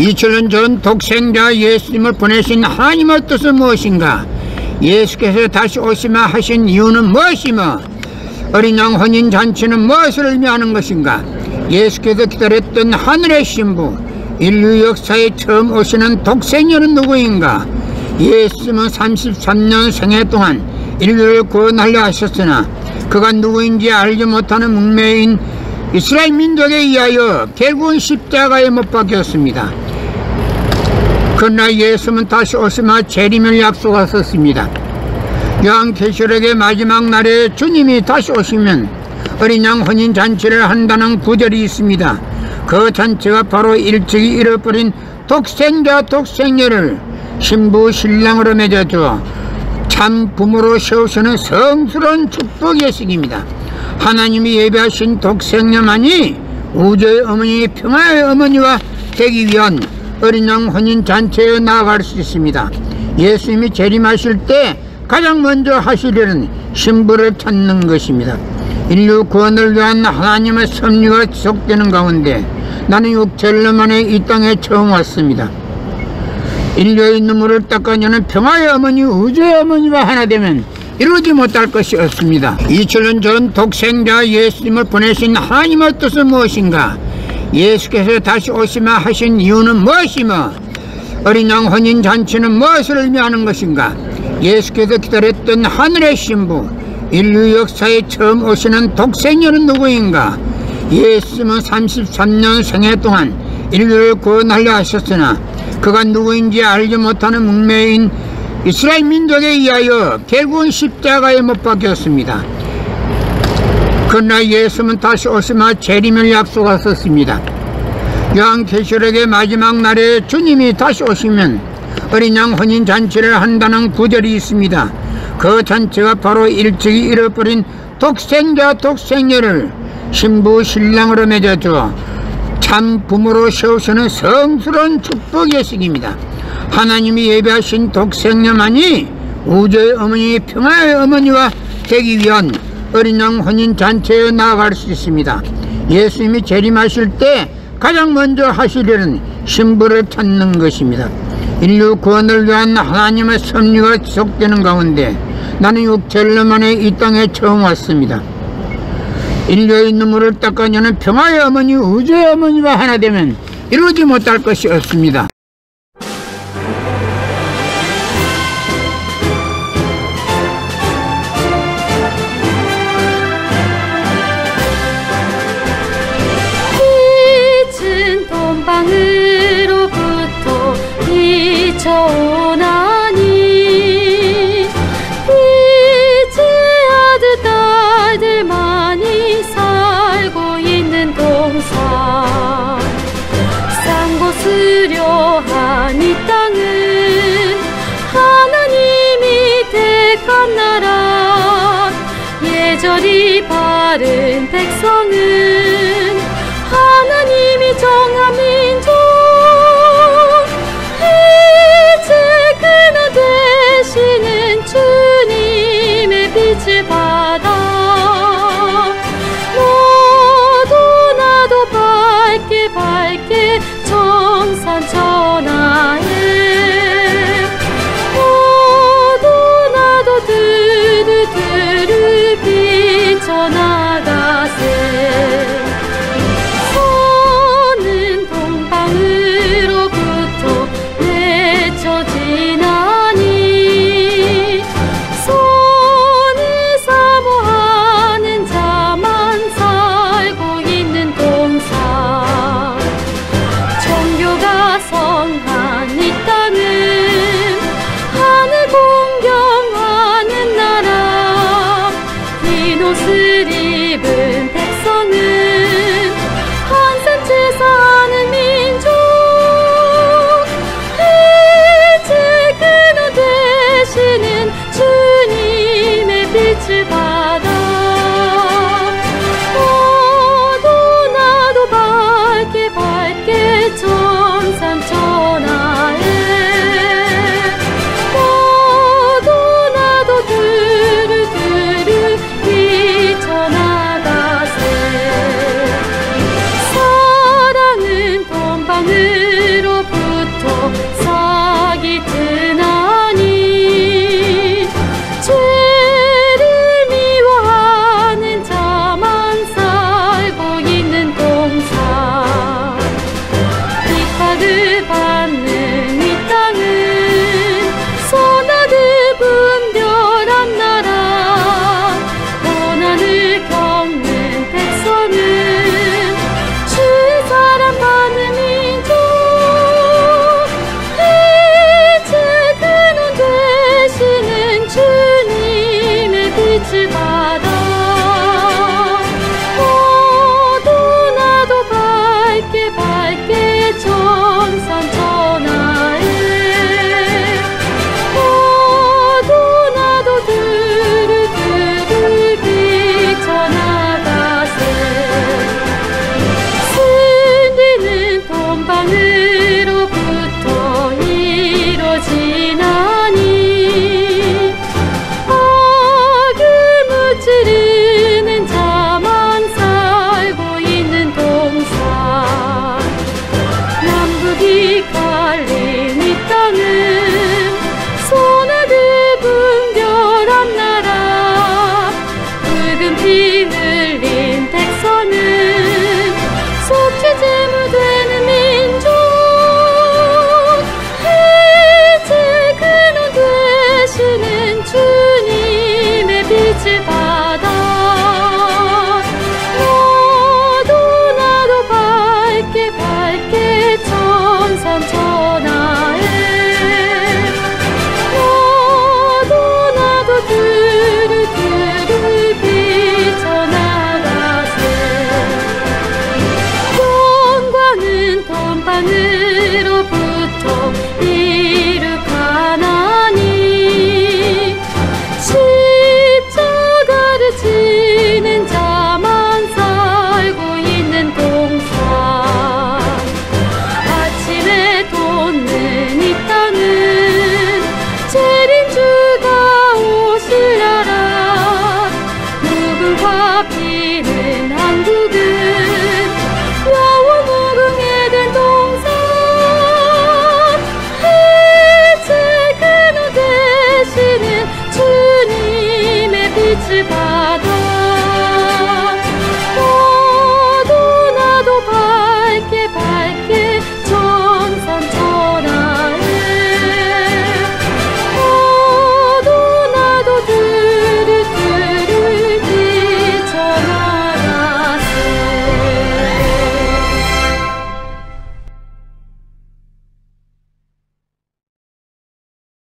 2000년 전 독생자 예수님을 보내신 하나님의 뜻은 무엇인가? 예수께서 다시 오시마 하신 이유는 무엇이며 어린 양 혼인잔치는 무엇을 의미하는 것인가? 예수께서 기다렸던 하늘의 신부, 인류 역사에 처음 오시는 독생녀는 누구인가? 예수님은 33년 생애 동안 인류를 구원하려 하셨으나 그가 누구인지 알지 못하는 묵매인 이스라엘 민족에 의하여 결국은 십자가에 못 박혔습니다. 그러나 예수는 다시 오시마 재림을 약속하셨습니다. 요한계시록의 마지막 날에 주님이 다시 오시면 어린 양 혼인잔치를 한다는 구절이 있습니다. 그 잔치가 바로 일찍이 잃어버린 독생자 독생녀를 신부 신랑으로 맺어주어 참 부모로 세우시는 성스러운 축복의 시기입니다. 하나님이 예배하신 독생녀만이 우주의 어머니, 평화의 어머니와 되기 위한 어린 양 혼인잔치에 나아갈 수 있습니다. 예수님이 재림하실 때 가장 먼저 하시려는 신부를 찾는 것입니다. 인류 구원을 위한 하나님의 섭리가 지속되는 가운데 나는 6개월 만에 이 땅에 처음 왔습니다. 인류의 눈물을 닦아내는 평화의 어머니, 우주의 어머니와 하나 되면 이루지 못할 것이 없습니다. 2000년 전 독생자 예수님을 보내신 하나님의 뜻은 무엇인가? 예수께서 다시 오시마 하신 이유는 무엇이며 어린 양 혼인잔치는 무엇을 의미하는 것인가? 예수께서 기다렸던 하늘의 신부, 인류 역사에 처음 오시는 독생녀는 누구인가? 예수님은 33년 생애 동안 인류를 구원하려 하셨으나 그가 누구인지 알지 못하는 묵매인 이스라엘 민족에 의하여 결국은 십자가에 못 박혔습니다. 그러나 예수는 다시 오시마 재림을 약속하셨습니다. 요한계시록의 마지막 날에 주님이 다시 오시면 어린 양 혼인잔치를 한다는 구절이 있습니다. 그 잔치가 바로 일찍이 잃어버린 독생자 독생녀를 신부 신랑으로 맺어주어 참 부모로 세우시는 성스러운 축복의 시기입니다. 하나님이 예배하신 독생녀만이 우주의 어머니, 평화의 어머니와 되기 위한 어린 양 혼인잔치에 나아갈 수 있습니다. 예수님이 재림하실 때 가장 먼저 하시려는 신부를 찾는 것입니다. 인류 구원을 위한 하나님의 섭리가 지속되는 가운데 나는 6개월 만에 이 땅에 처음 왔습니다. 인류의 눈물을 닦아내는 평화의 어머니, 우주의 어머니와 하나 되면 이루지 못할 것이 없습니다. 빛은 돈방으로부터 비춰오나니 빛의 아들 딸들만이 살고 있는 동산 싼 곳으려 한 이 땅은 하나님이 택한 나라 예절이 바른 백성은 하나님이 정한 민족 이제 그나 되시는 주님의 빛을 받아 너도 나도 밝게 밝게 정산처럼